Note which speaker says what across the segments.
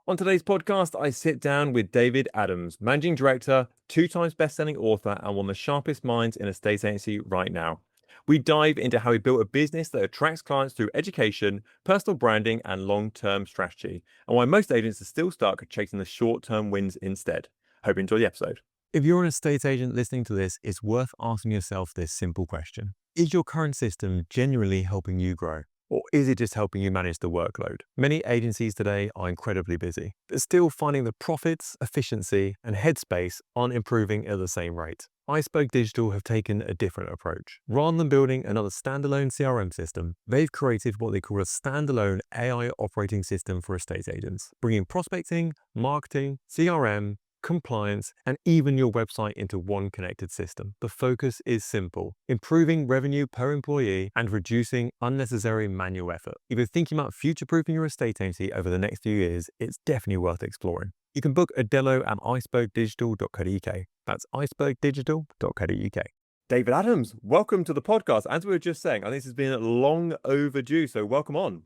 Speaker 1: On today's podcast, I sit down with David Adams, managing director, two times best-selling author, and one of the sharpest minds in estate agency right now. We dive into how he built a business that attracts clients through education, personal branding, and long-term strategy, and why most agents are still stuck chasing the short-term wins instead. Hope you enjoy the episode. If you're an estate agent listening to this, it's worth asking yourself this simple question. Is your current system genuinely helping you grow? Or is it just helping you manage the workload? Many agencies today are incredibly busy, but still finding the profits, efficiency, and headspace aren't improving at the same rate. Iceberg Digital have taken a different approach. Rather than building another standalone CRM system, they've created what they call a standalone AI operating system for estate agents, bringing prospecting, marketing, CRM, compliance, and even your website into one connected system. The focus is simple: improving revenue per employee and reducing unnecessary manual effort. If you're thinking about future-proofing your estate agency over the next few years, it's definitely worth exploring. You can book a demo at icebergdigital.co.uk. That's icebergdigital.co.uk. David Adams, welcome to the podcast. As we were just saying, I think this has been long overdue, so welcome on.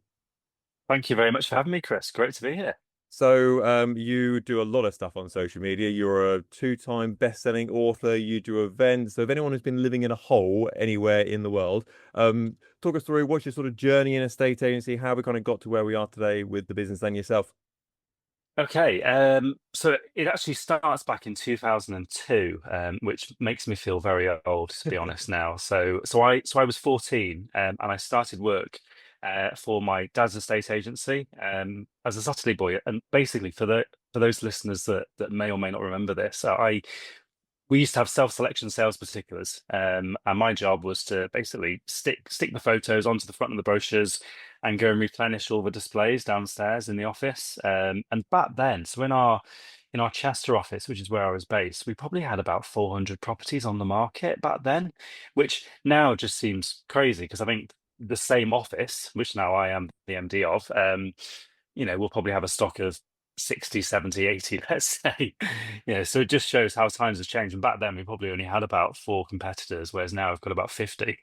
Speaker 2: Thank you very much for having me, Chris. Great to be here.
Speaker 1: So you do a lot of stuff on social media. You're a two-time best-selling author. You do events. So if anyone who's been living in a hole anywhere in the world, talk us through what's your sort of journey in estate agency, how we kind of got to where we are today with the business and yourself.
Speaker 2: Okay, so it actually starts back in 2002, which makes me feel very old, to be honest now. So I was 14, and I started work for my dad's estate agency as a Saturday boy. And basically, for those listeners that may or may not remember this, we used to have self-selection sales particulars, and my job was to basically stick the photos onto the front of the brochures and go and replenish all the displays downstairs in the office. And back then, so in our Chester office, which is where I was based, we probably had about 400 properties on the market back then, which now just seems crazy because I think the same office, which now I am the MD of, we'll probably have a stock of 60, 70, 80, let's say. So it just shows how times have changed. And back then we probably only had about 4 competitors, whereas now I've got about 50.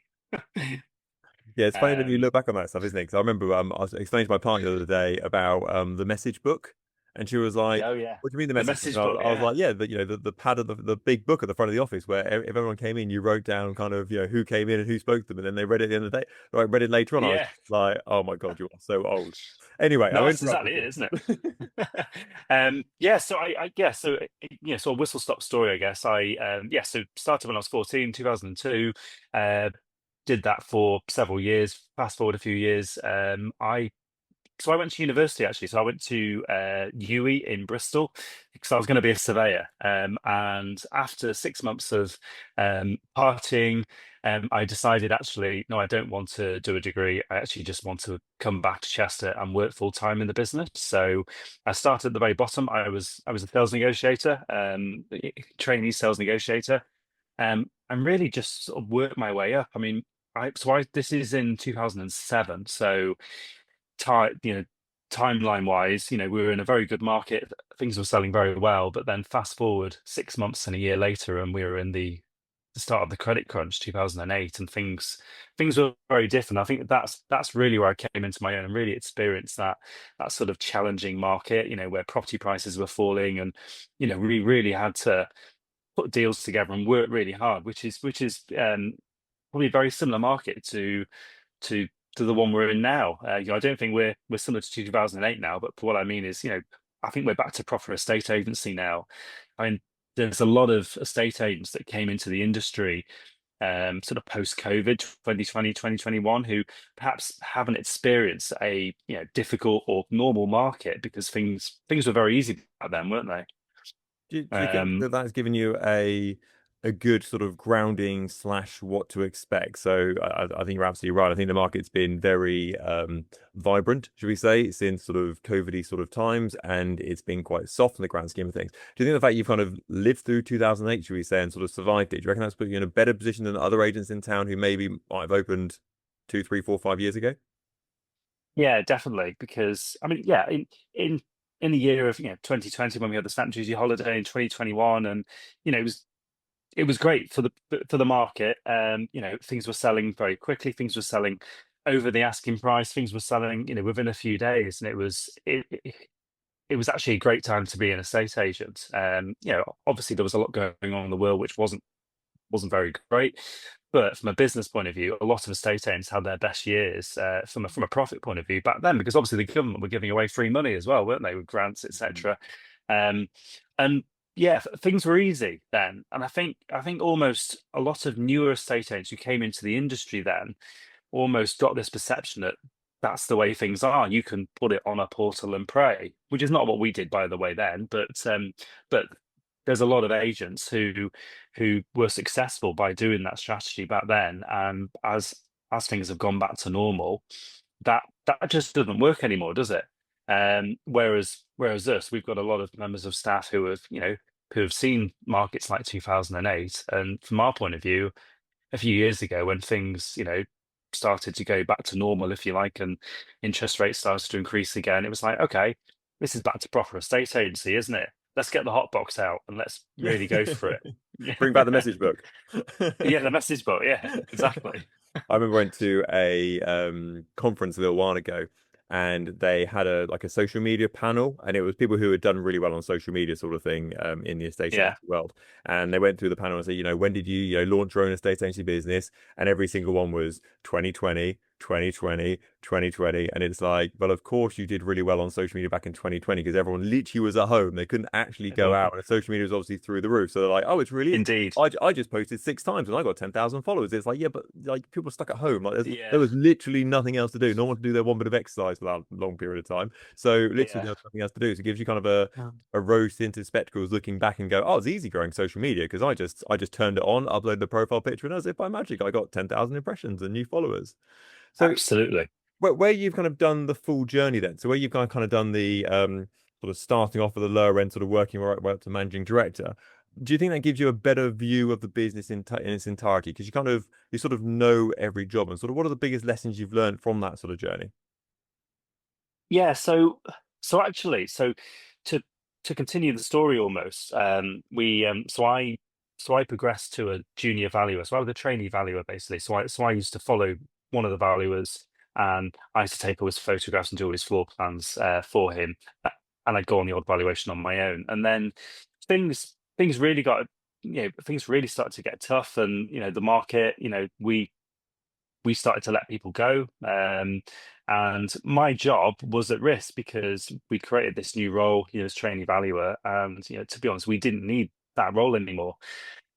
Speaker 1: Yeah, it's funny when you
Speaker 2: Um,
Speaker 1: look back on that stuff, isn't it? Because I remember I was explaining to my partner the other day about the message book, and she was like,
Speaker 2: oh yeah,
Speaker 1: "What do you mean the
Speaker 2: the
Speaker 1: message book?" And
Speaker 2: message
Speaker 1: I
Speaker 2: book.
Speaker 1: was, I was
Speaker 2: Yeah,
Speaker 1: like, "Yeah, the pad of the big book at the front of the office where if everyone came in, you wrote down kind of who came in and who spoke to them, and then they read it at the end of the day. Like read it later on. I was
Speaker 2: yeah.
Speaker 1: like, "Oh my God, you are so old." Anyway, I
Speaker 2: No,
Speaker 1: won't
Speaker 2: that's
Speaker 1: interrupt
Speaker 2: exactly it, isn't
Speaker 1: you.
Speaker 2: it? Yeah. So so a whistle stop story, I guess. So started when I was 14, 2002. Did that for several years. Fast forward a few years. I went to university actually. So I went to UWE in Bristol because I was going to be a surveyor. And after 6 months of partying, I decided actually, no, I don't want to do a degree. I actually just want to come back to Chester and work full time in the business. So I started at the very bottom. I was a sales negotiator, trainee sales negotiator, and really just sort of worked my way up. I mean, this is in 2007, so time, timeline wise, we were in a very good market. Things were selling very well, but then fast forward 6 months and a year later, and we were in the start of the credit crunch, 2008, and things were very different. I think that's really where I came into my own and really experienced that sort of challenging market, where property prices were falling, and we really had to put deals together and work really hard, which is probably a very similar market to to the one we're in now. I don't think we're similar to 2008 now, but what I mean is, I think we're back to proper estate agency now. I mean, there's a lot of estate agents that came into the industry sort of post-COVID, 2020, 2021, who perhaps haven't experienced a difficult or normal market because things were very easy back then, weren't they?
Speaker 1: Do you think
Speaker 2: Um,
Speaker 1: that that's given you a good sort of grounding slash what to expect? So I think you're absolutely right. I think the market's been very vibrant, should we say, since sort of COVID-y sort of times, and it's been quite soft in the grand scheme of things. Do you think the fact you've kind of lived through 2008, should we say, and sort of survived it, do you reckon that's put you in a better position than other agents in town who maybe might have opened 2, 3, 4, 5 years ago?
Speaker 2: Yeah, definitely. Because I mean, yeah, in the year of 2020 when we had the stamp duty holiday in 2021, and it was great for the market. Things were selling very quickly. Things were selling over the asking price. Things were selling, within a few days, and it it was actually a great time to be an estate agent. Obviously there was a lot going on in the world which wasn't very great. But from a business point of view, a lot of estate agents had their best years from a profit point of view back then, because obviously the government were giving away free money as well, weren't they, with grants,
Speaker 1: Mhm.
Speaker 2: etc. Um, and yeah, things were easy then. And I think almost a lot of newer estate agents who came into the industry then almost got this perception that that's the way things are. You can put it on a portal and pray, which is not what we did, by the way, then. But there's a lot of agents who were successful by doing that strategy back then, and as things have gone back to normal, that just doesn't work anymore, does it? Whereas us, we've got a lot of members of staff who have seen markets like 2008, and from our point of view, a few years ago when things, started to go back to normal, if you like, and interest rates started to increase again, it was like, okay, this is back to proper estate agency, isn't it? Let's get the hot box out and let's
Speaker 1: Yeah.
Speaker 2: really go for it. Yeah,
Speaker 1: Bring back the message book.
Speaker 2: yeah, the message board. Yeah, exactly.
Speaker 1: I remember went to a conference a little while ago, and they had a like a social media panel, and it was people who had done really well on social media, sort of thing, in the estate
Speaker 2: Yeah,
Speaker 1: agency world. And they went through the panel and said, when did you launch your own estate agency business? And every single one was 2020, 2020, 2020. And it's like, well, of course you did really well on social media back in 2020 because everyone literally was at home. They couldn't actually go out, and social media was obviously through the roof. So they're like, oh, it's really
Speaker 2: indeed.
Speaker 1: I just posted 6 times and I got 10,000 followers. It's like, yeah, but like people are stuck at home. Like there
Speaker 2: Yeah,
Speaker 1: was literally nothing else to do. No one to do their one bit of exercise for that long period of time. So literally
Speaker 2: yeah,
Speaker 1: there was nothing else to do. So it gives you kind of a rose tinted spectacles looking back and go, oh, it's easy growing social media because I just turned it on, uploaded the profile picture, and as if by magic, I got 10,000 impressions and new followers. So
Speaker 2: absolutely.
Speaker 1: where you've kind of done the full journey then, so where you've kind of done the sort of starting off with the lower end, sort of working right way up to managing director, do you think that gives you a better view of the business in its entirety? Because you sort of know every job, and sort of what are the biggest lessons you've learned from that sort of journey?
Speaker 2: Yeah, so to to continue the story almost, we so I progressed to a junior valuer. So I was a trainee valuer basically. So I used to follow one of the valuers, and I used to take all his photographs and do all his floor plans for him, and I'd go on the odd valuation on my own. And then things really got things really started to get tough, and the market, we started to let people go. And my job was at risk because we created this new role, as trainee valuer. And, to be honest, we didn't need that role anymore.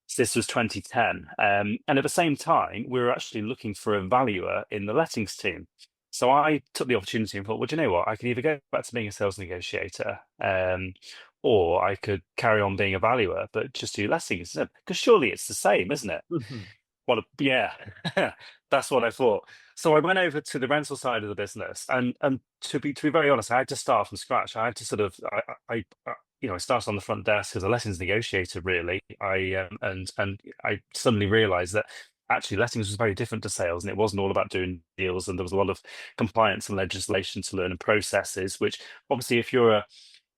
Speaker 2: So this was 2010. And at the same time, we were actually looking for a valuer in the lettings team. So I took the opportunity and thought, well, do you know what? I could either go back to being a sales negotiator, or I could carry on being a valuer, but just do lettings. Because surely it's the same, isn't it? Well, yeah, that's what I thought. So I went over to the rental side of the business, and to be very honest, I had to start from scratch. I had to sort of I started on the front desk as a lettings negotiator. Really, and I suddenly realised that actually lettings was very different to sales, and it wasn't all about doing deals, and there was a lot of compliance and legislation to learn and processes. Which obviously, if you're a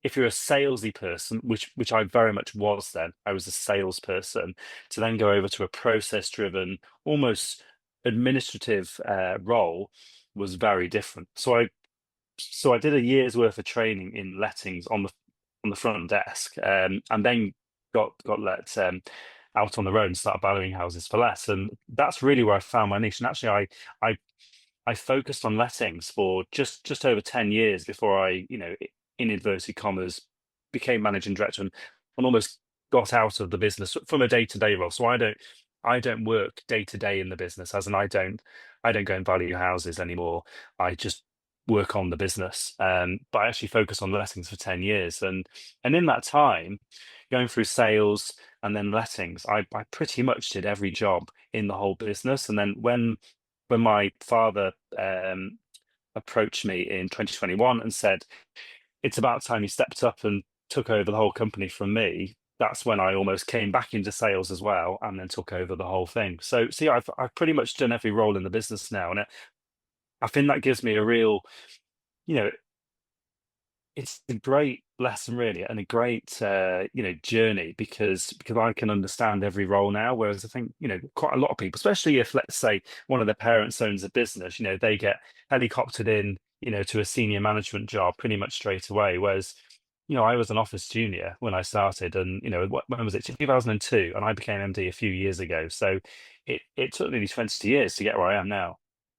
Speaker 2: salesy person, which I very much was then, I was a salesperson, to then go over to a process-driven, almost administrative role was very different. So I did a year's worth of training in lettings on the front desk, and then got let out on the road and started valuing houses for less. And that's really where I found my niche. And actually, I I focused on lettings for just over 10 years before in inverted commas, became managing director and almost got out of the business from a day-to-day role. So I don't work day to day in the business, as in I don't go and value houses anymore. I just work on the business. But I actually focus on lettings for 10 years. And in that time, going through sales and then lettings, I pretty much did every job in the whole business. And then when my father approached me in 2021 and said, it's about time you stepped up and took over the whole company from me, that's when I almost came back into sales as well and then took over the whole thing. So, see, I've pretty much done every role in the business now. And I think that gives me a real, you know, it's a great lesson really, and a great journey, because I can understand every role now, whereas I think quite a lot of people, especially if, let's say, one of their parents owns a business, they get helicoptered in to a senior management job pretty much straight away, whereas I was an office junior when I started, and when was it, 2002, and I became MD a few years ago. So it took nearly 20 years to get where I am now.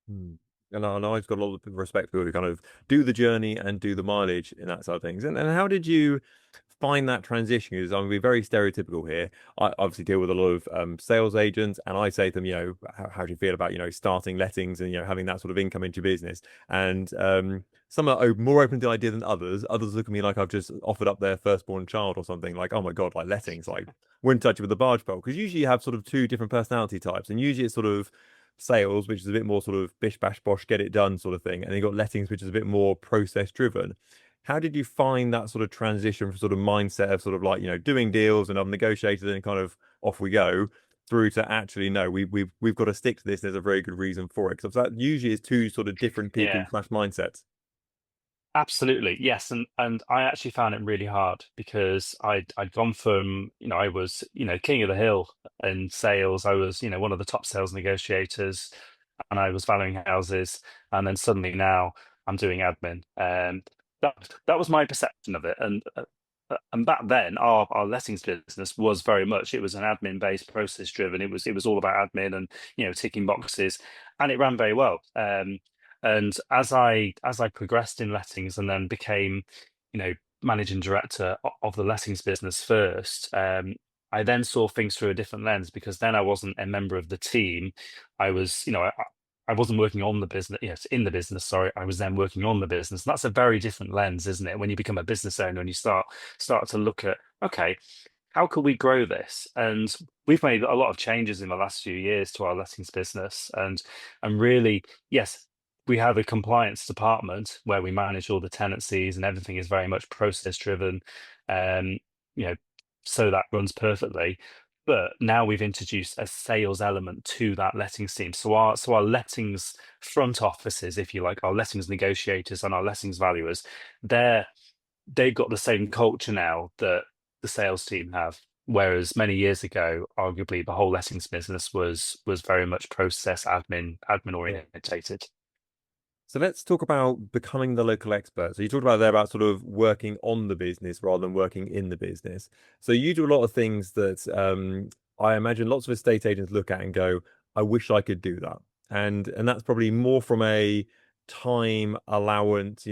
Speaker 1: Hmm. And I've got a lot of respect for people who kind of do the journey and do the mileage in that side of things. And how did you find that transition? Because I'm gonna be very stereotypical here. I obviously deal with a lot of sales agents, and I say to them, how do you feel about starting lettings and having that sort of income into your business? And some are more open to the idea than others. Others look at me like I've just offered up their firstborn child or something. Like, oh my God, like lettings, like wouldn't touch it with a barge pole. Because usually you have sort of two different personality types, and usually it's sort of sales, which is a bit more sort of bish bash bosh, get it done sort of thing, and you got lettings, which is a bit more process driven. How did you find that sort of transition from sort of mindset of sort of like doing deals and I've negotiated and kind of off we go through to actually no, we've got to stick to this. There's a very good reason for it, because that usually is two sort of different people
Speaker 2: Yeah.
Speaker 1: slash mindsets.
Speaker 2: Absolutely, yes, and I actually found it really hard because I'd gone from, I was, king of the hill in sales. I was, one of the top sales negotiators, and I was valuing houses, and then suddenly now I'm doing admin. That was my perception of it, and back then our lettings business was very much, it was an admin based, process driven. It was all about admin and ticking boxes, and it ran very well. And as I progressed in lettings and then became, you know, managing director of the lettings business first, I then saw things through a different lens, because then I wasn't a member of the team. I was, I wasn't working on the business, yes, in the business, sorry. I was then working on the business. And that's a very different lens, isn't it? When you become a business owner and you start to look at, okay, how could we grow this? And we've made a lot of changes in the last few years to our lettings business, and really, yes, we have a compliance department where we manage all the tenancies, and everything is very much process driven, um, you know, so that runs perfectly. But now we've introduced a sales element to that lettings team. So our lettings front offices, if you like, our lettings negotiators and our lettings valuers, they're they've got the same culture now that the sales team have. Whereas many years ago, arguably the whole lettings business was very much process admin orientated.
Speaker 1: So let's talk about becoming the local expert. So you talked about there about sort of working on the business rather than working in the business. So you do a lot of things that I imagine lots of estate agents look at and go, I wish I could do that. And that's probably more from a time allowance,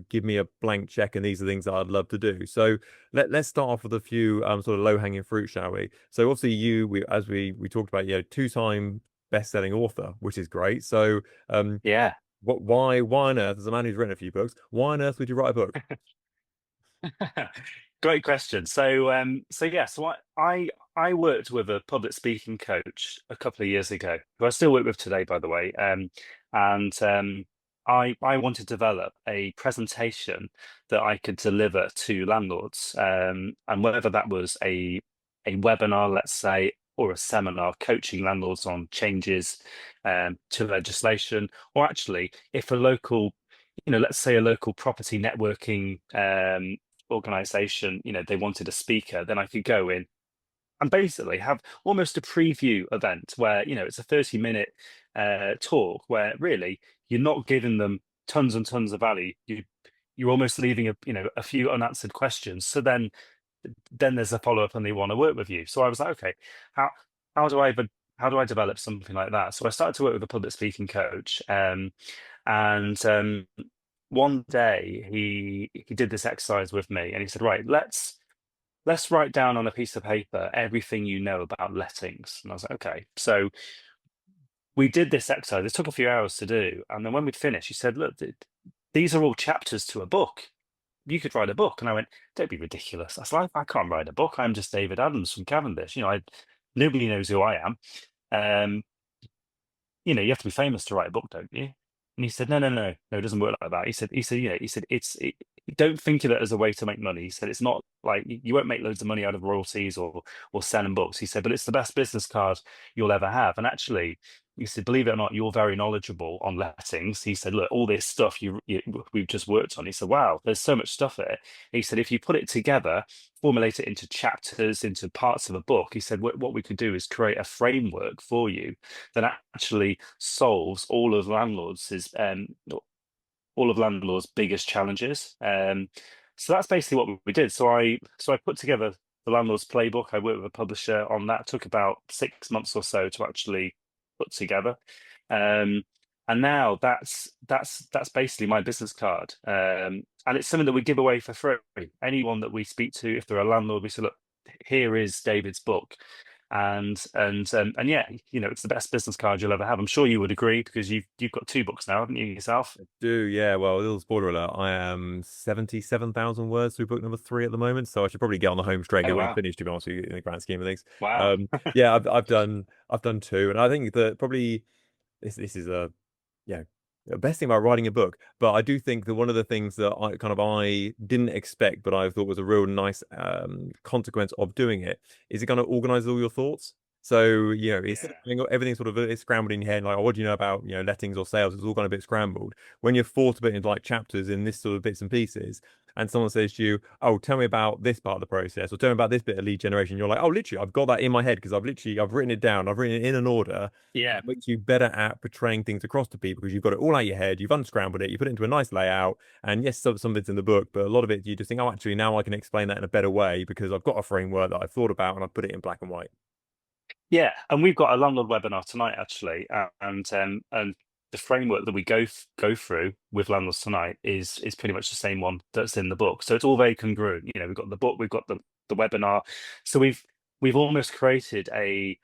Speaker 1: give me a blank check and these are things that I'd love to do. So let's start off with a few sort of low-hanging fruit, shall we? So obviously as we talked about, two-time best-selling author, which is great. So
Speaker 2: Yeah.
Speaker 1: why on earth, as a man who's written a few books, why on earth would you write a book?
Speaker 2: Great question. So I worked with a public speaking coach a couple of years ago, who I still work with today, by the way. And I wanted to develop a presentation that I could deliver to landlords, and whether that was a webinar, let's say, or a seminar coaching landlords on changes to legislation, or actually if a local, let's say a local property networking organization, they wanted a speaker, then I could go in and basically have almost a preview event where, it's a 30-minute talk where really you're not giving them tons and tons of value. You're almost leaving a few unanswered questions. So then there's a follow-up and they want to work with you. So I was like, okay, how how do I how do I develop something like that? So I started to work with a public speaking coach. And one day he did this exercise with me, and he said, right, let's write down on a piece of paper everything you know about lettings. And I was like, okay. So we did this exercise. It took a few hours to do, and then when we'd finished, he said, look, these are all chapters to a book. You could write a book. And I went, don't be ridiculous. I said, I can't write a book. I'm just David Adams from Cavendish. Nobody knows who I am. Um, you have to be famous to write a book, don't you? And he said, no, no, no, no, it doesn't work like that. He said, don't think of it as a way to make money. He said, it's not like you won't make loads of money out of royalties or selling books. He said, but it's the best business card you'll ever have. And actually, he said, believe it or not, you're very knowledgeable on lettings. He said, look, all this stuff we've just worked on. He said, wow, there's so much stuff here. He said, if you put it together, formulate it into chapters, into parts of a book, he said, what we could do is create a framework for you that actually solves all of landlords' biggest challenges. so that's basically what we did. So I put together the landlord's playbook. I worked with a publisher on that. It took about 6 months or so to actually put together. Um, and now that's basically my business card. And it's something that we give away for free. Anyone that we speak to, if they're a landlord, we say, look, here is David's book. And yeah, it's the best business card you'll ever have. I'm sure you would agree because you've got two books now, haven't you, yourself?
Speaker 1: Do yeah. Well, a little spoiler alert. I am 77,000 words through book number 3 at the moment, so I should probably get on the home straight and
Speaker 2: Oh
Speaker 1: get one
Speaker 2: wow.
Speaker 1: finished. To be honest with you, in the grand scheme of things.
Speaker 2: Wow.
Speaker 1: Yeah, I've done two, and I think that probably this is a yeah, the best thing about writing a book. But I do think that one of the things that I didn't expect, but I thought was a real nice consequence of doing it, is it kind of organizes all your thoughts. So, it's
Speaker 2: Yeah.
Speaker 1: everything sort of it's scrambled in your head, like, oh, what do you know about, lettings or sales? It's all kind of a bit scrambled. When you're thought a bit into like chapters in this sort of bits and pieces, and someone says to you, oh, tell me about this part of the process, or tell me about this bit of lead generation, you're like, oh, literally, I've got that in my head because I've written it down, I've written it in an order.
Speaker 2: Yeah.
Speaker 1: It makes you better at portraying things across to people because you've got it all out of your head, you've unscrambled it, you put it into a nice layout, and yes, some of it's in the book, but a lot of it you just think, oh, actually, now I can explain that in a better way because I've got a framework that I've thought about and I've put it in black and white.
Speaker 2: Yeah, and we've got a landlord webinar tonight actually, and the framework that we go through with landlords tonight is pretty much the same one that's in the book. So it's all very congruent. We've got the book, we've got the webinar. So we've almost created a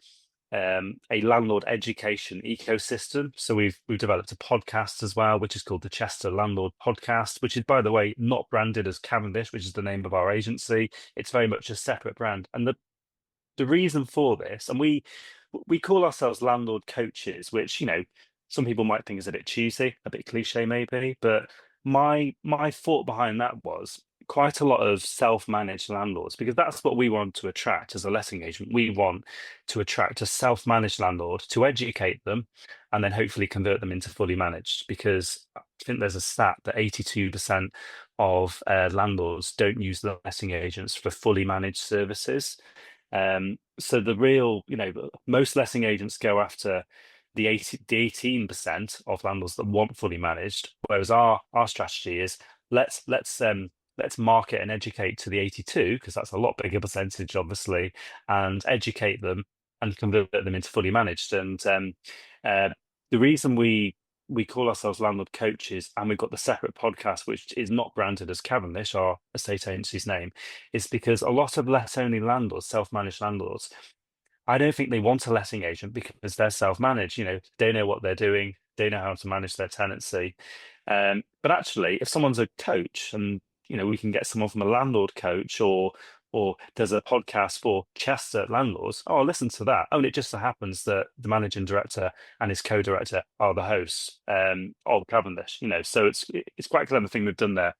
Speaker 2: landlord education ecosystem. So we've developed a podcast as well, which is called the Chester Landlord Podcast, which is, by the way, not branded as Cavendish, which is the name of our agency. It's very much a separate brand. And the reason for this, and we call ourselves landlord coaches, which some people might think is a bit cheesy, a bit cliche maybe, but my thought behind that was quite a lot of self-managed landlords, because that's what we want to attract as a letting agent. We want to attract a self-managed landlord, to educate them, and then hopefully convert them into fully managed, because I think there's a stat that 82% of landlords don't use the letting agents for fully managed services. So the real, most letting agents go after the 18% of landlords that want fully managed, whereas our strategy is let's market and educate to the 82, because that's a lot bigger percentage, obviously, and educate them and convert them into fully managed. And uh, the reason we call ourselves landlord coaches, and we've got the separate podcast, which is not branded as Cavendish, our estate agency's name, is because a lot of let-only landlords, self-managed landlords, I don't think they want a letting agent because they're self-managed. They know what they're doing, they know how to manage their tenancy. But actually, if someone's a coach, and we can get someone from a landlord coach, or there's a podcast for Chester landlords, oh, I'll listen to that. Oh, and it just so happens that the managing director and his co-director are the hosts of Cavendish. So it's quite a clever thing we've done there,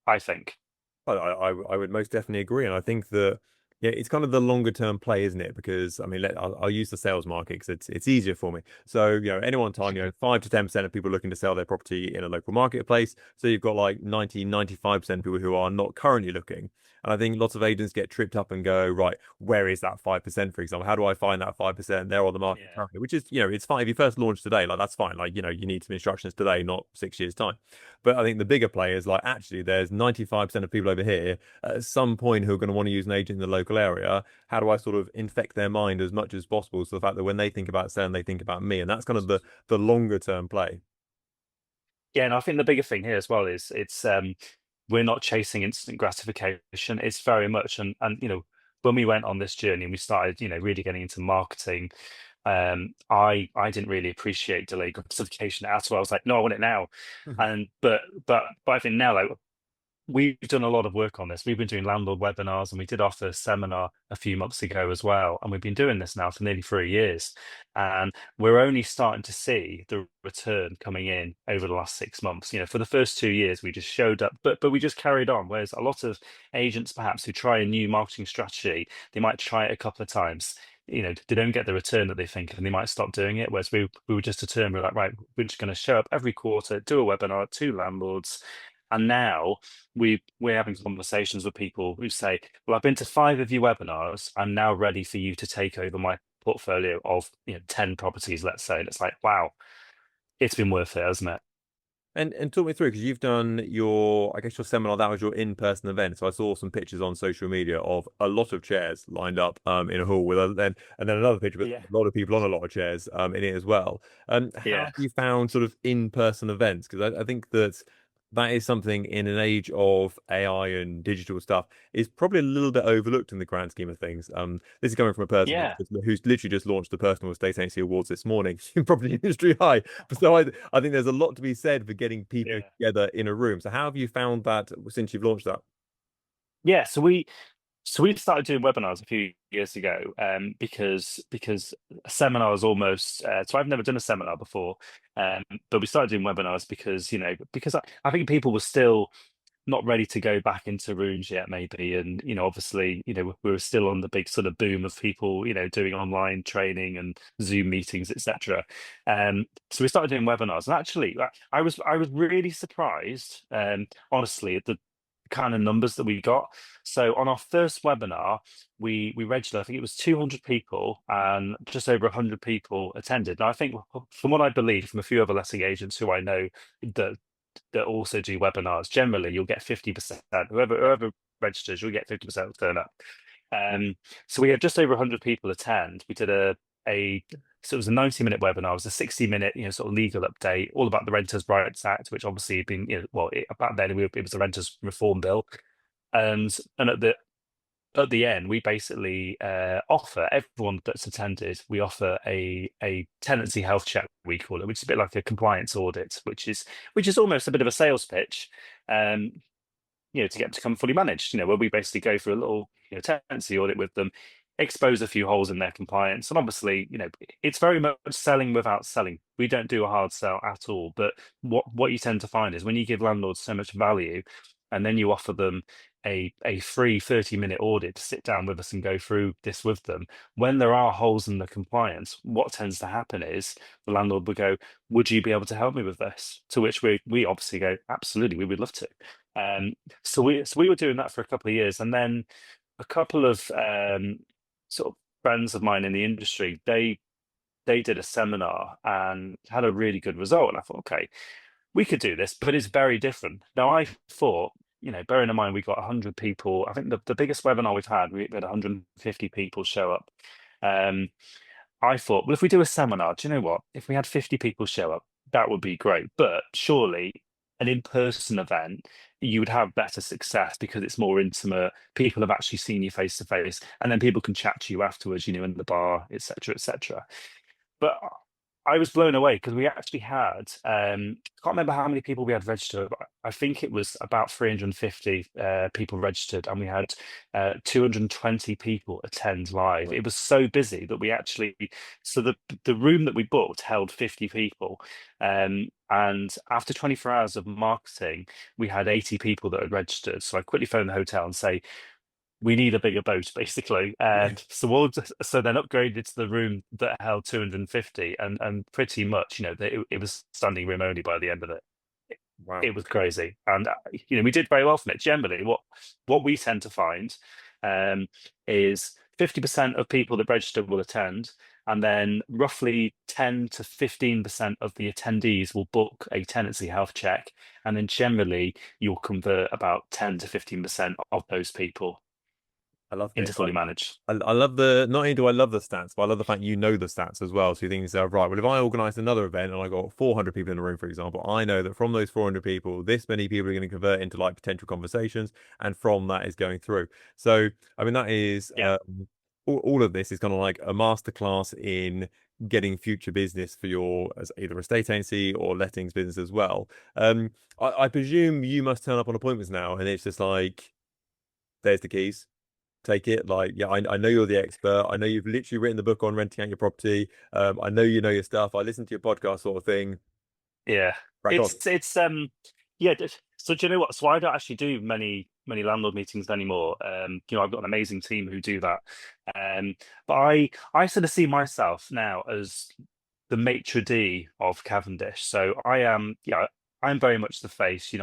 Speaker 2: I think.
Speaker 1: I would most definitely agree, and I think that yeah, it's kind of the longer term play, isn't it? Because I mean, I'll use the sales market because it's easier for me. So any one time, 5 to 10% of people looking to sell their property in a local marketplace. So you've got like 95% of people who are not currently looking. And I think lots of agents get tripped up and go, right, where is that 5%, for example? How do I find that 5% there on the market
Speaker 2: Yeah.
Speaker 1: currently? Which is, it's fine if you first launch today, like that's fine. Like, you need some instructions today, not 6 years time. But I think the bigger play is like, actually, there's 95% of people over here at some point who are going to want to use an agent in the local area. How do I sort of infect their mind as much as possible? So the fact that when they think about selling, they think about me. And that's kind of the longer term play.
Speaker 2: Yeah, and I think the bigger thing here as well is it's we're not chasing instant gratification. It's very much, and when we went on this journey and we started really getting into marketing, I didn't really appreciate delayed gratification at all. I was like, no, I want it now. And but I think now, like, we've done a lot of work on this. We've been doing landlord webinars, and we did our first seminar a few months ago as well. And we've been doing this now for nearly 3 years. And we're only starting to see the return coming in over the last 6 months. For the first 2 years, we just showed up, but we just carried on. Whereas a lot of agents, perhaps, who try a new marketing strategy, they might try it a couple of times. They don't get the return that they think, and they might stop doing it. Whereas we were just determined, we're like, right, we're just going to show up every quarter, do a webinar to landlords. And now we're having conversations with people who say, well, I've been to 5 of your webinars. I'm now ready for you to take over my portfolio of 10 properties, let's say. And it's like, wow, it's been worth it, hasn't it?
Speaker 1: And talk me through, because you've done your, I guess your seminar, that was your in-person event. So I saw some pictures on social media of a lot of chairs lined up in a hall with and then another picture with
Speaker 2: Yeah.
Speaker 1: a lot of people on a lot of chairs in it as well. How
Speaker 2: Yeah.
Speaker 1: have you found sort of in-person events? Because I think that that is something in an age of AI and digital stuff is probably a little bit overlooked in the grand scheme of things. This is coming from a person
Speaker 2: Yeah.
Speaker 1: who's literally just launched the Personal Estate Agency Awards this morning, probably industry high. So I think there's a lot to be said for getting people
Speaker 2: Yeah.
Speaker 1: together in a room. So how have you found that since you've launched that?
Speaker 2: Yeah. So we started doing webinars a few years ago, because seminars almost. So I've never done a seminar before, but we started doing webinars because because I think people were still not ready to go back into rooms yet, maybe, and obviously, we were still on the big sort of boom of people, doing online training and Zoom meetings, etc. So we started doing webinars, and actually, I was really surprised, honestly, at the kind of numbers that we got. So on our first webinar, we registered, I think it was 200 people, and just over 100 people attended. And I think, from what I believe from a few other letting agents who I know that also do webinars, generally you'll get 50%. Whoever registers, you'll get 50% turn up. So we had just over 100 people attend. We did a so it was a 90-minute webinar. It was a 60-minute, sort of legal update, all about the Renters' Rights Act, which obviously had been, back then it was the Renters Reform Bill. And at the end, we basically offer everyone that's attended. We offer a tenancy health check, we call it, which is a bit like a compliance audit, which is almost a bit of a sales pitch. Um, to get them to come fully managed, where we basically go through a little, tenancy audit with them, expose a few holes in their compliance. And obviously, it's very much selling without selling. We don't do a hard sell at all. But what you tend to find is when you give landlords so much value and then you offer them a free 30-minute audit to sit down with us and go through this with them, when there are holes in the compliance, what tends to happen is the landlord will go, would you be able to help me with this? To which we obviously go, absolutely, we would love to. So we were doing that for a couple of years, and then a couple of sort of friends of mine in the industry, they did a seminar and had a really good result. And I thought, okay, we could do this, but it's very different. Now I thought, bearing in mind we got 100 people. I think the biggest webinar we've had, we had 150 people show up. Um, I thought, well, if we do a seminar, do you know what? If we had 50 people show up, that would be great. But surely an in-person event, you would have better success because it's more intimate. People have actually seen you face to face, and then people can chat to you afterwards, in the bar, etc., etc. But I was blown away because we actually had, I can't remember how many people we had registered, but I think it was about 350 people registered, and we had 220 people attend live. It was so busy that we actually, so the room that we booked held 50 people. And after 24 hours of marketing, we had 80 people that had registered. So I quickly phoned the hotel and say, we need a bigger boat, basically.
Speaker 1: Yeah.
Speaker 2: So then upgraded to the room that held 250, and pretty much, it was standing room only by the end of it.
Speaker 1: Wow.
Speaker 2: It was crazy, and we did very well from it. Generally, what we tend to find is 50% of people that register will attend, and then roughly 10 to 15% of the attendees will book a tenancy health check, and then generally you'll convert about 10 to 15% of those people
Speaker 1: I love
Speaker 2: into
Speaker 1: this.
Speaker 2: fully managed.
Speaker 1: I love the, not only do I love the stats, but I love the fact you know the stats as well. So you think, right, well, if I organize another event and I got 400 people in the room, for example, I know that from those 400 people, this many people are going to convert into like potential conversations, and from that is going through. So, I mean, that is
Speaker 2: Yeah,
Speaker 1: all of this is kind of like a masterclass in getting future business for your as either estate agency or lettings business as well. I presume you must turn up on appointments now, and it's just like, there's the keys, take it. Like, yeah, I know you're the expert. I know you've literally written the book on renting out your property. I know you know your stuff. I listen to your podcast, sort of thing.
Speaker 2: yeah.
Speaker 1: Crack on.
Speaker 2: It's yeah. So do you know what? So I don't actually do many landlord meetings anymore. I've got an amazing team who do that. But I sort of see myself now as the maitre d' of Cavendish. So I am, I'm very much the face.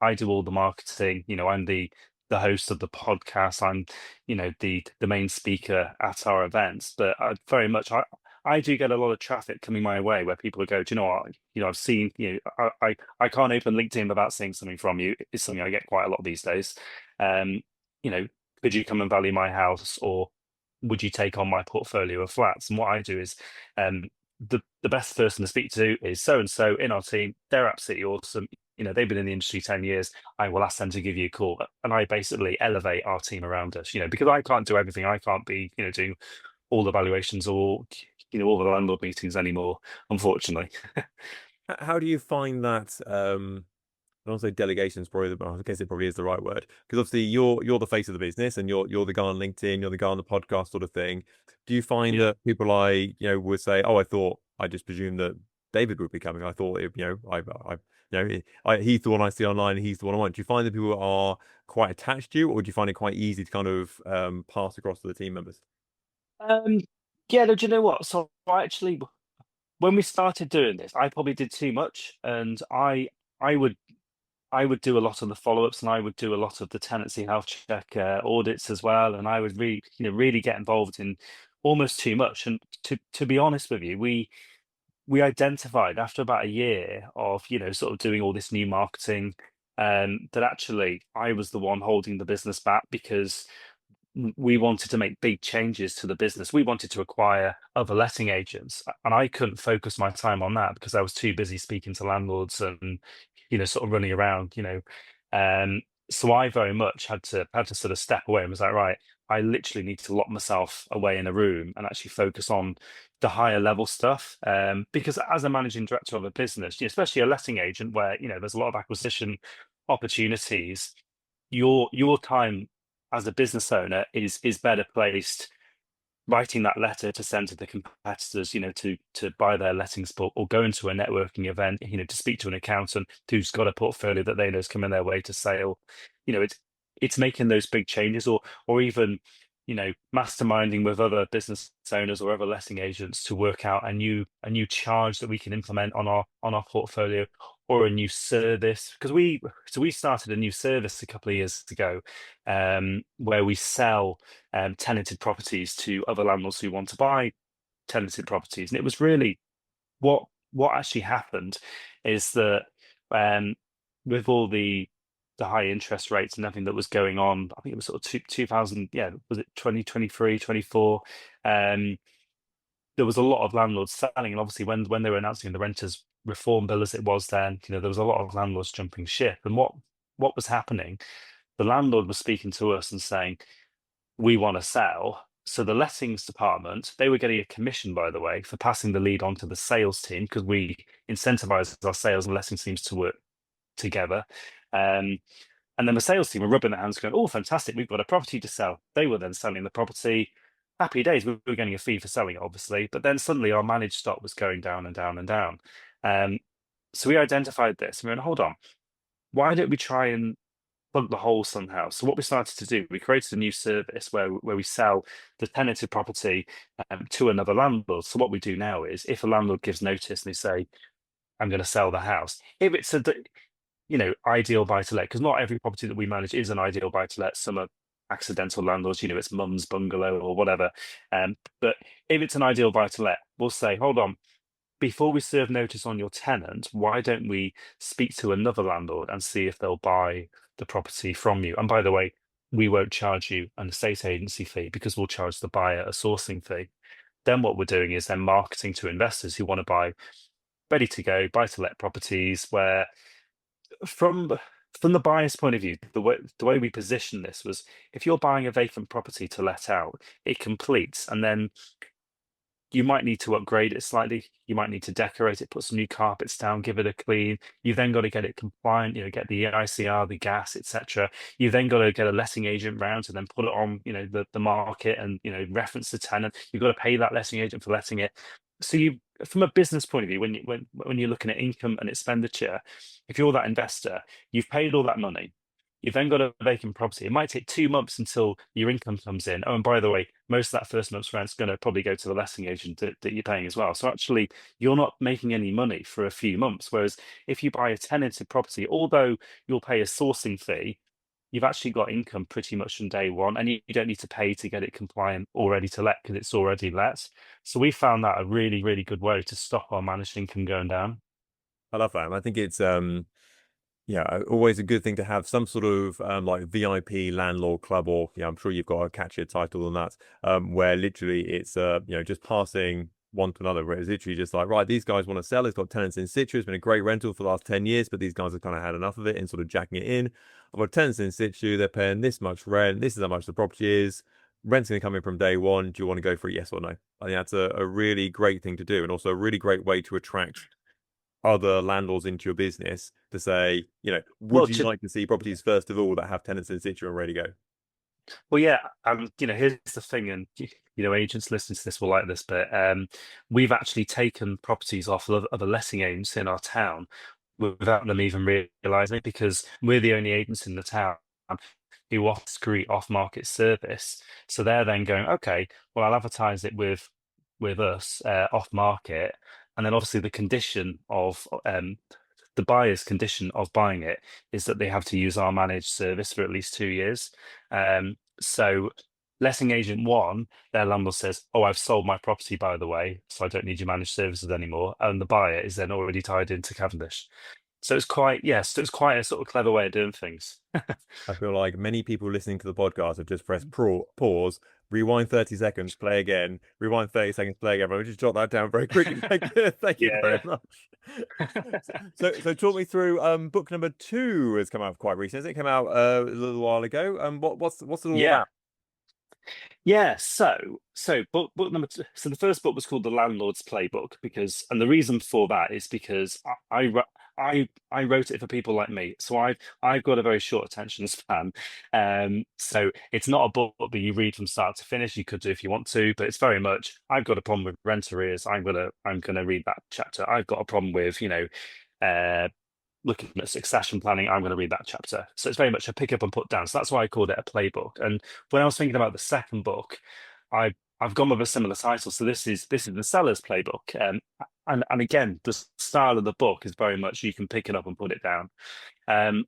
Speaker 2: I do all the marketing. I'm the host of the podcast. I'm, the main speaker at our events. But I very much I do get a lot of traffic coming my way where people will go, do you know what? I've seen, I can't open LinkedIn without seeing something from you. It's something I get quite a lot these days. Um, you know, could you come and value my house, or would you take on my portfolio of flats? And what I do is, the best person to speak to is so and so in our team. They're absolutely awesome. They've been in the industry 10 years. I will ask them to give you a call. And I basically elevate our team around us, because I can't do everything. I can't be, doing all the valuations or, all the landlord meetings anymore, unfortunately.
Speaker 1: How do you find that? I don't say delegation is probably I guess it probably is the right word, because obviously you're the face of the business, and you're the guy on LinkedIn, you're the guy on the podcast sort of thing. Do you find
Speaker 2: Yeah.
Speaker 1: that people would say, oh, I just presumed that David would be coming. I thought he the one I see online, and he's the one I want. Do you find that people are quite attached to you, or do you find it quite easy to kind of pass across to the team members?
Speaker 2: Um, yeah, no, do you know what? So I actually, when we started doing this, I probably did too much, and I would I would do a lot of the follow-ups, and I would do a lot of the tenancy health check audits as well, and I would really get involved in almost too much. And to be honest with you, we identified after about a year of sort of doing all this new marketing, that actually I was the one holding the business back, because we wanted to make big changes to the business. We wanted to acquire other letting agents, and I couldn't focus my time on that because I was too busy speaking to landlords and sort of running around. So I very much had to sort of step away and was like, right, I literally need to lock myself away in a room and actually focus on the higher level stuff. Because as a managing director of a business, especially a letting agent, where there's a lot of acquisition opportunities, your time as a business owner is better placed writing that letter to send to the competitors, to buy their lettings book, or go into a networking event, to speak to an accountant who's got a portfolio that they know is coming their way to sale. It's making those big changes, or even, masterminding with other business owners or other letting agents to work out a new charge that we can implement on our portfolio, or a new service. Because we started a new service a couple of years ago, where we sell tenanted properties to other landlords who want to buy tenanted properties. And it was really what actually happened is that, um, with all the high interest rates and everything that was going on, I think it was sort of 2000, yeah, was it 2023, 24? There was a lot of landlords selling, and obviously when they were announcing the renters reform bill as it was then, there was a lot of landlords jumping ship. And what was happening, the landlord was speaking to us and saying, we want to sell. So the lettings department, they were getting a commission, by the way, for passing the lead on to the sales team, because we incentivize our sales and lettings teams to work together. Um, and then the sales team were rubbing their hands, going, "Oh, fantastic! We've got a property to sell." They were then selling the property. Happy days. We were getting a fee for selling it, obviously. But then suddenly our managed stock was going down and down and down. Um, so we identified this, and we went, "Hold on, why don't we try and plug the hole somehow?" So what we started to do, we created a new service where we sell the tenanted property, to another landlord. So what we do now is, if a landlord gives notice and they say, "I'm going to sell the house," if it's ideal buy to let, because not every property that we manage is an ideal buy to let. Some are accidental landlords, it's mum's bungalow or whatever. But if it's an ideal buy to let, we'll say, hold on, before we serve notice on your tenant, why don't we speak to another landlord and see if they'll buy the property from you? And by the way, we won't charge you an estate agency fee, because we'll charge the buyer a sourcing fee. Then what we're doing is then marketing to investors who want to buy ready to go buy to let properties, where from from the buyer's point of view, the way we position this was, if you're buying a vacant property to let out, it completes, and then you might need to upgrade it slightly. You might need to decorate it, put some new carpets down, give it a clean. You've then got to get it compliant, get the ICR, the gas, etc. You've then got to get a letting agent round to then put it on, the market, and reference the tenant. You've got to pay that letting agent for letting it. So from a business point of view, when you're looking at income and expenditure, if you're that investor, you've paid all that money. You've then got a vacant property. It might take 2 months until your income comes in. Oh, and by the way, most of that first month's rent is going to probably go to the letting agent that you're paying as well. So actually, you're not making any money for a few months. Whereas if you buy a tenanted property, although you'll pay a sourcing fee, you've actually got income pretty much from day one, and you don't need to pay to get it compliant or ready to let because it's already let. So we found that a really, really good way to stop our managed income going down.
Speaker 1: I love that. And I think it's yeah, always a good thing to have some sort of like VIP landlord club, or yeah, I'm sure you've got a catchier title than that, where literally it's just passing one to another, where it's literally just like, right, these guys want to sell, it's got tenants in situ, it's been a great rental for the last 10 years, but these guys have kind of had enough of it and sort of jacking it in. I've got tenants in situ, they're paying this much rent, this is how much the property is, rent's going to come in from day one, do you want to go for it, yes or no? I think that's a really great thing to do, and also a really great way to attract other landlords into your business to say, would
Speaker 2: Well,
Speaker 1: you like to see properties first of all that have tenants in situ and ready to go?
Speaker 2: Well, yeah, here's the thing, and agents listening to this will like this, but we've actually taken properties off of other letting agents in our town without them even realizing it, because we're the only agents in the town who offer discreet off-market service. So they're then going, okay, well, I'll advertise it with us off-market, and then obviously the buyer's condition of buying it is that they have to use our managed service for at least 2 years. So letting agent one, their landlord says, "Oh, I've sold my property, by the way, so I don't need your managed services anymore." And the buyer is then already tied into Cavendish. So it's quite a sort of clever way of doing things.
Speaker 1: I feel like many people listening to the podcast have just pressed pause, rewind 30 seconds, play again, rewind 30 seconds, play again. I'll just jot that down very quickly. Thank you very
Speaker 2: Yeah,
Speaker 1: much. So talk me through book number 2 has come out quite recently. It came out a little while ago. What's it all
Speaker 2: yeah.
Speaker 1: about?
Speaker 2: Yeah, so book number two. So the first book was called The Landlord's Playbook, and the reason for that is because I wrote it for people like me. So I've got a very short attention span. So it's not a book that you read from start to finish. You could do if you want to, but it's very much, I've got a problem with rent arrears, I'm gonna read that chapter. I've got a problem with, uh looking at succession planning, I'm going to read that chapter. So it's very much a pick up and put down. So that's why I called it a playbook. And when I was thinking about the second book, I've gone with a similar title. So this is the seller's playbook. And again, the style of the book is very much, you can pick it up and put it down. And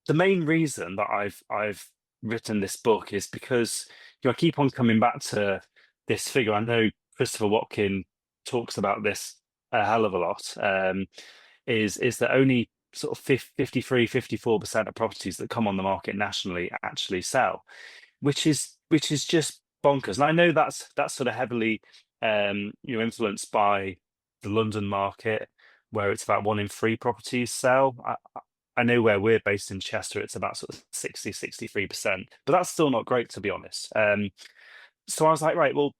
Speaker 2: the main reason that I've written this book is because I keep on coming back to this figure. I know Christopher Watkin talks about this a hell of a lot. Is that only sort of 54% of properties that come on the market nationally actually sell, which is just bonkers. And I know that's sort of heavily influenced by the London market, where it's about 1 in 3 properties sell. I know where we're based in Chester, it's about sort of 63%, but that's still not great, to be honest. So I was like, right, well,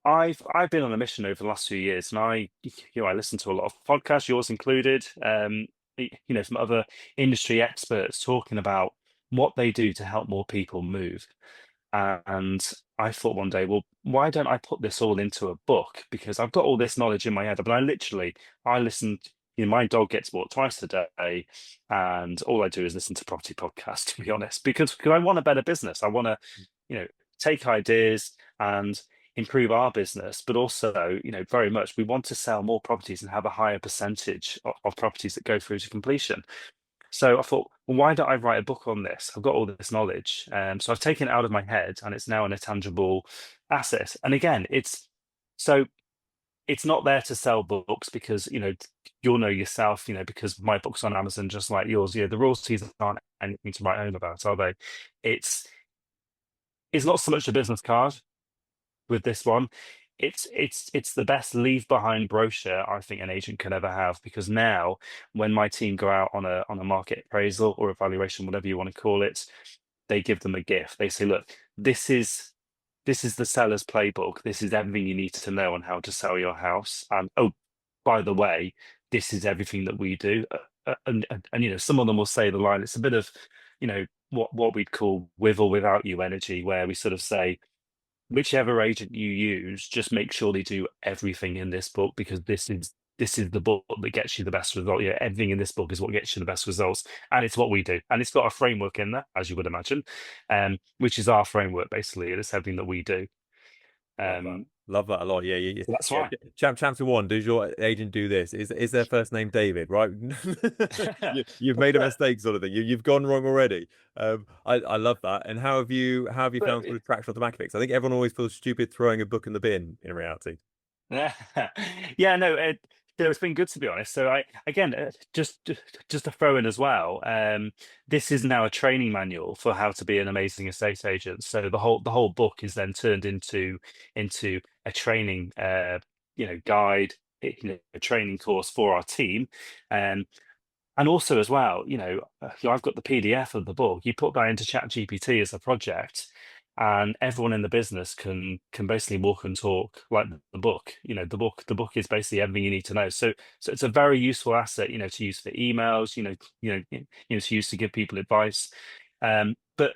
Speaker 2: I've been on a mission over the last few years, and I listen to a lot of podcasts, yours included, from other industry experts talking about what they do to help more people move. And I thought one day, well, why don't I put this all into a book? Because I've got all this knowledge in my head, but I listened. My dog gets walked twice a day, and all I do is listen to property podcasts, to be honest, because I want a better business. I want to, take ideas and improve our business, but also, very much we want to sell more properties and have a higher percentage of properties that go through to completion. So I thought, well, why don't I write a book on this? I've got all this knowledge. So I've taken it out of my head, and it's now an intangible asset. And again, so it's not there to sell books, because you'll know yourself, because my book's on Amazon just like yours. The royalties aren't anything to write home about, are they? It's not so much a business card with this one. It's the best leave behind brochure I think an agent can ever have, because now when my team go out on a market appraisal or evaluation, whatever you want to call it, they give them a gift. They say, look, this is the seller's playbook. This is everything you need to know on how to sell your house. And oh, by the way, this is everything that we do. And some of them will say the line. It's a bit of what we'd call with or without you energy, where we sort of say, whichever agent you use, just make sure they do everything in this book, because this is the book that gets you the best result. Everything in this book is what gets you the best results, and it's what we do. And it's got a framework in there, as you would imagine, which is our framework basically. It's everything that we do.
Speaker 1: Love that. Love that a lot. Yeah, yeah, yeah.
Speaker 2: So that's
Speaker 1: Yeah.
Speaker 2: why.
Speaker 1: Chapter one. Does your agent do this? Is their first name David? Right. You've made a
Speaker 2: But,
Speaker 1: mistake, sort of thing. You've gone wrong already. I love that. And how have you
Speaker 2: but
Speaker 1: found sort of traction on the back of it? 'Cause I think everyone always feels stupid throwing a book in the bin in reality.
Speaker 2: yeah, no, it's been good to be honest. So I again, just to throw in as well, this is now a training manual for how to be an amazing estate agent. So the whole book is then turned into a training, guide, a training course for our team. Um, and also as well, I've got the PDF of the book. You put that into ChatGPT as a project, and everyone in the business can basically walk and talk like the book. The book is basically everything you need to know. So it's a very useful asset, to use for emails, to use to give people advice. But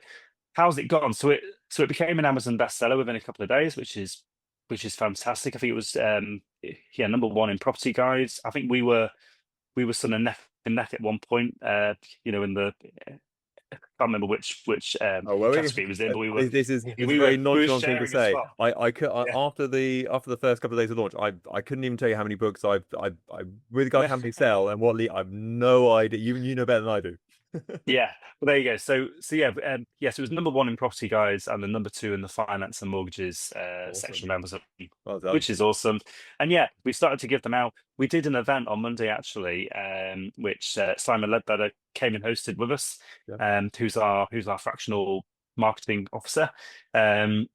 Speaker 2: how's it gone? So it became an Amazon bestseller within a couple of days, which is fantastic. I think it was number one in property guides. I think we were sort of neck and neck at one point, in the I can't remember which
Speaker 1: Oh well,
Speaker 2: category it was in, but we were
Speaker 1: this is a
Speaker 2: we were
Speaker 1: very
Speaker 2: we were
Speaker 1: nonchalant thing to
Speaker 2: sharing a
Speaker 1: say.
Speaker 2: spot.
Speaker 1: I could
Speaker 2: Yeah.
Speaker 1: after the first couple of days of launch, I couldn't even tell you how many books I with regard to how many sell and what I've no idea. You know better than I do.
Speaker 2: Yeah, well, there you go. So yeah, yes, it was number one in property guides and the number two in the finance and mortgades
Speaker 1: Awesome.
Speaker 2: section of Amazon,
Speaker 1: Well done.
Speaker 2: which is awesome. And yeah, we started to give them out. We did an event on Monday actually, which Simon Ledbetter came and hosted with us,
Speaker 1: Yeah.
Speaker 2: who's our fractional marketing officer. And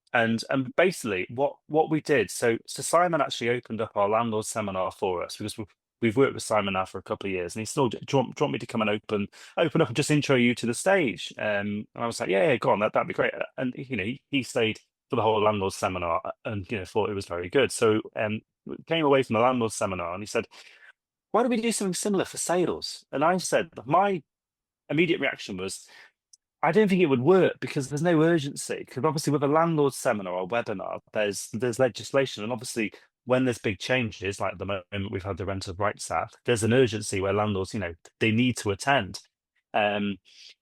Speaker 2: basically what we did. So Simon actually opened up our landlord seminar for us because we've worked with Simon now for a couple of years, and he still, do you want me to come and open up and just intro you to the stage? And I was like, yeah, go on, that'd be great. And he stayed for the whole landlord seminar and thought it was very good. So we came away from the landlord seminar and he said, why don't we do something similar for sales? And I said, my immediate reaction was, I don't think it would work because there's no urgency. Because obviously, with a landlord seminar or webinar, there's legislation, and obviously, when there's big changes, like at the moment we've had the Renters' Rights Act, there's an urgency where landlords, they need to attend. Um,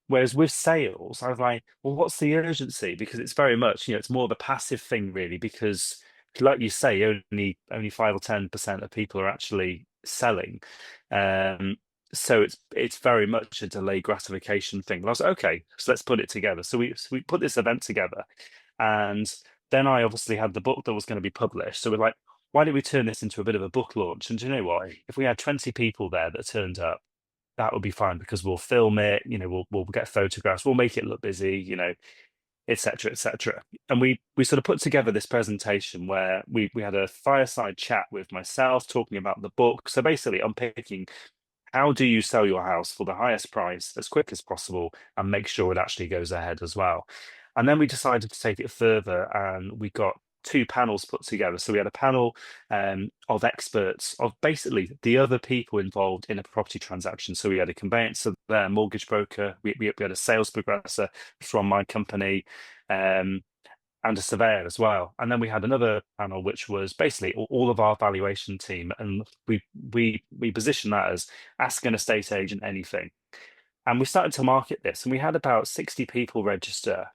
Speaker 2: Whereas with sales, I was like, well, what's the urgency? Because it's very much, it's more of a passive thing, really. Because, like you say, only 5 or 10% of people are actually selling. Um, so it's very much a delayed gratification thing. But I was like, okay, so let's put it together. So we put this event together, and then I obviously had the book that was going to be published. So we're like, why don't we turn this into a bit of a book launch? And do you know what?
Speaker 1: Right.
Speaker 2: If we had 20 people there that turned up, that would be fine because we'll film it. We'll get photographs. We'll make it look busy. Etc. etc. And we sort of put together this presentation where we had a fireside chat with myself talking about the book. So basically, unpicking how do you sell your house for the highest price as quick as possible and make sure it actually goes ahead as well. And then we decided to take it further and we got two panels put together. So we had a panel of experts of basically the other people involved in a property transaction. So we had a conveyancer, a mortgage broker, we had a sales progressor from my company, um, and a surveyor as well. And then we had another panel, which was basically all of our valuation team, and we positioned that as ask an estate agent anything. And we started to market this, and we had about 60 people register.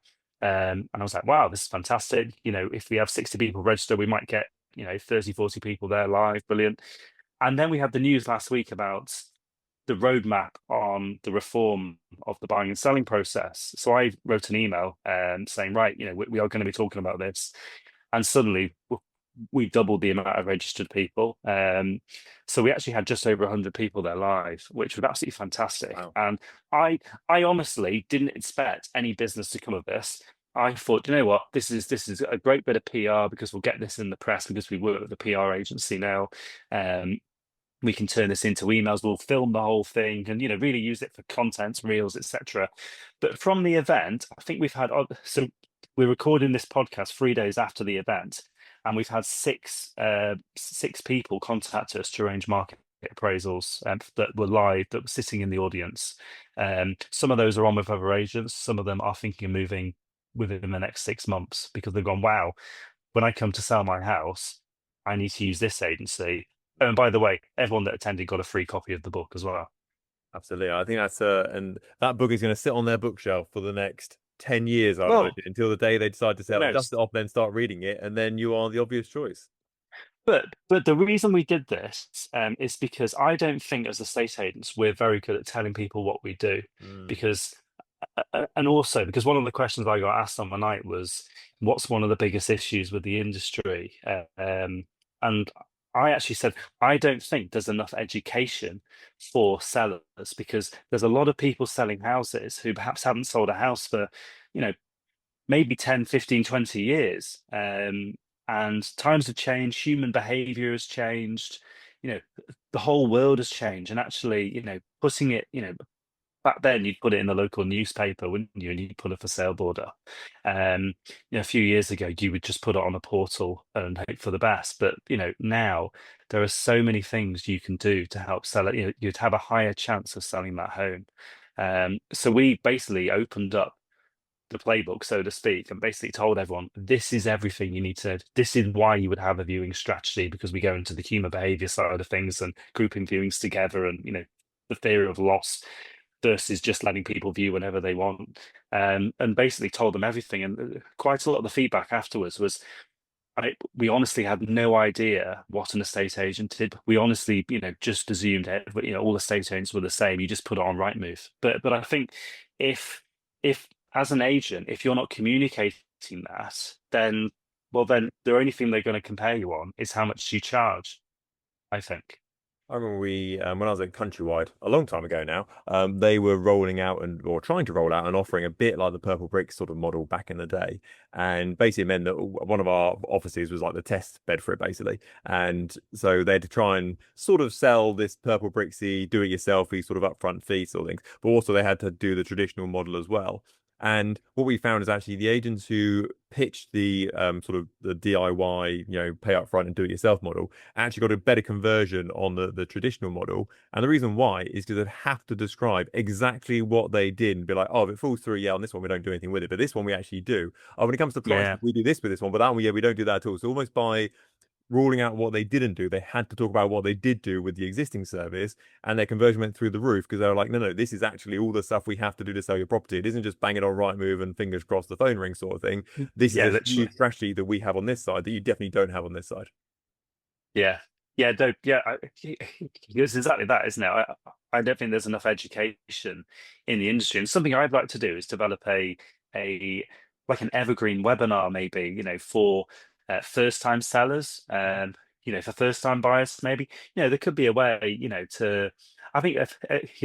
Speaker 2: And I was like, wow, this is fantastic. If we have 60 people register, we might get 30, 40 people there live. Brilliant. And then we had the news last week about the roadmap on the reform of the buying and selling process. So I wrote an email saying, right, we are going to be talking about this. And suddenly we doubled the amount of registered people. So we actually had just over 100 people there live, which was absolutely fantastic.
Speaker 1: Wow.
Speaker 2: And I honestly didn't expect any business to come of this. I thought, you know what, this is a great bit of PR because we'll get this in the press because we work with the PR agency now. We can turn this into emails, we'll film the whole thing and really use it for content, reels, etc. But from the event, I think we've had so we're recording this podcast 3 days after the event, and we've had six people contact us to arrange market appraisals that were live, that were sitting in the audience. Some of those are on with other agents, some of them are thinking of moving within the next 6 months because they've gone, wow, when I come to sell my house, I need to use this agency. Oh, and by the way, everyone that attended got a free copy of the book as well.
Speaker 1: Absolutely. I think that's and that book is going to sit on their bookshelf for the next 10 years, I'd
Speaker 2: Well,
Speaker 1: imagine, until the day they decide to
Speaker 2: who
Speaker 1: sell it, dust
Speaker 2: knows?
Speaker 1: it off, then start reading it, and then you are the obvious choice.
Speaker 2: But the reason we did this is because I don't think as estate agents we're very good at telling people what we do,
Speaker 1: Mm.
Speaker 2: because and also because one of the questions I got asked on my night was, what's one of the biggest issues with the industry? And I actually said I don't think there's enough education for sellers, because there's a lot of people selling houses who perhaps haven't sold a house for, you know, maybe 10, 15, 20 years. And times have changed, human behavior has changed, you know, the whole world has changed. And actually, putting it, back then you'd put it in the local newspaper, wouldn't you? And you'd put a for sale board up. A few years ago, you would just put it on a portal and hope for the best. But, now there are so many things you can do to help sell it. You'd have a higher chance of selling that home. So we basically opened up the playbook, so to speak, and basically told everyone this is everything you need to. This is why you would have a viewing strategy, because we go into the human behavior side of things and grouping viewings together, and the theory of loss versus just letting people view whenever they want. And basically told them everything. And quite a lot of the feedback afterwards was, we honestly had no idea what an estate agent did. We honestly, just assumed all estate agents were the same. You just put it on Rightmove. But I think if as an agent, if you're not communicating that, then then the only thing they're going to compare you on is how much you charge, I think.
Speaker 1: I remember when I was at Countrywide a long time ago now, they were rolling out or trying to roll out and offering a bit like the Purple Brick sort of model back in the day. And basically meant that one of our offices was like the test bed for it, basically. And so they had to try and sort of sell this Purple Bricksy, do it yourselfy sort of upfront fee sort of things. But also they had to do the traditional model as well. And what we found is actually the agents who pitched the sort of the DIY, pay up front and do it yourself model actually got a better conversion on the traditional model. And the reason why is because they'd have to describe exactly what they did and be like, oh, if it falls through, yeah, on this one we don't do anything with it, but this one we actually do. Oh, when it comes to price,
Speaker 2: Yeah.
Speaker 1: we do this with this one, but that one, yeah, we don't do that at all. So almost by ruling out what they didn't do, they had to talk about what they did do with the existing service, and their conversion went through the roof because they were like, no, this is actually all the stuff we have to do to sell your property. It isn't just bang it on Rightmove and fingers crossed the phone rings sort of thing. This is
Speaker 2: Yeah,
Speaker 1: a
Speaker 2: literally.
Speaker 1: huge strategy that we have on this side that you definitely don't have on this side.
Speaker 2: Yeah, yeah, no, yeah. It's exactly that, isn't it? I don't think there's enough education in the industry, and something I'd like to do is develop a like an evergreen webinar, maybe for first time sellers, for first time buyers, maybe there could be a way, to. I think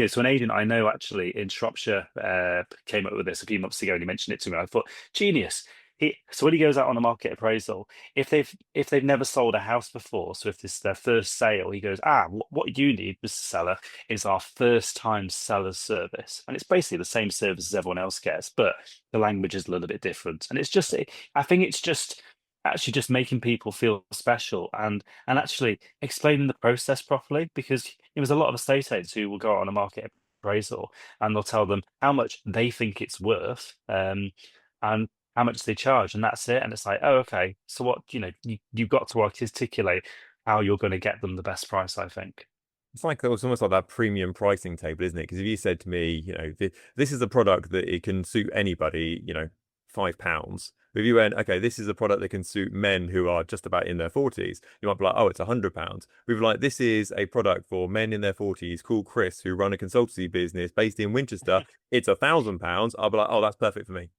Speaker 2: so an agent I know actually in Shropshire came up with this a few months ago, and he mentioned it to me. I thought, genius. So when he goes out on a market appraisal, if they've never sold a house before, so if this is their first sale, he goes, what you need, Mr. Seller, is our first time seller's service. And it's basically the same service as everyone else gets, but the language is a little bit different. And I think it's just actually just making people feel special, and actually explaining the process properly, because there's a lot of estate agents who will go out on a market appraisal and they'll tell them how much they think it's worth. And how much they charge, and that's it. And it's like, oh, okay. So what, you've got to articulate how you're going to get them the best price, I think.
Speaker 1: It's like it's almost like that premium pricing table, isn't it? Because if you said to me, this is a product that it can suit anybody, £5. But if you went, okay, this is a product that can suit men who are just about in their 40s, you might be like, oh, it's £100. We've like, this is a product for men in their 40s called Chris, who run a consultancy business based in Winchester. It's £1,000. I'll be like, oh, that's perfect for me.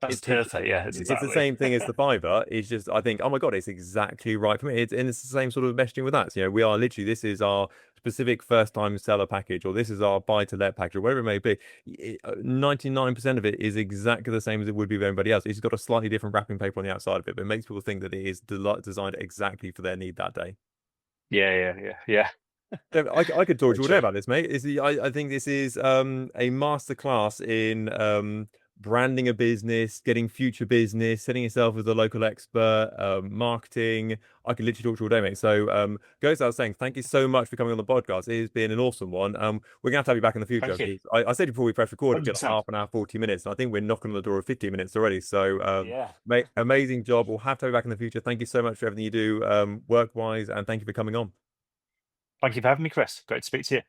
Speaker 2: That's perfect. Yeah, it's
Speaker 1: It's the
Speaker 2: exactly.
Speaker 1: same thing as the fiver. It's just I think, oh my god, it's exactly right for me. And it's the same sort of messaging with that. So, we are literally this is our specific first time seller package, or this is our buy to let package, or whatever it may be. 99% of it is exactly the same as it would be with anybody else. It's got a slightly different wrapping paper on the outside of it, but it makes people think that it is designed exactly for their need that day.
Speaker 2: Yeah, yeah, yeah, yeah.
Speaker 1: I could talk
Speaker 2: Very
Speaker 1: to you all day
Speaker 2: true.
Speaker 1: about this, mate. I think this is a masterclass in branding a business, getting future business, setting yourself as a local expert, marketing. I could literally talk to you all day, mate. So goes without saying, thank you so much for coming on the podcast. It has been an awesome one. We're gonna have you back in the future.
Speaker 2: Thank you.
Speaker 1: 'Cause I said before we press record, it'd be like
Speaker 2: 100%.
Speaker 1: half an hour, 40 minutes. And I think we're knocking on the door of 15 minutes already. So
Speaker 2: Yeah.
Speaker 1: mate, amazing job. We'll have to have you back in the future. Thank you so much for everything you do work-wise, and thank you for coming on.
Speaker 2: Thank you for having me, Chris. Great to speak to you.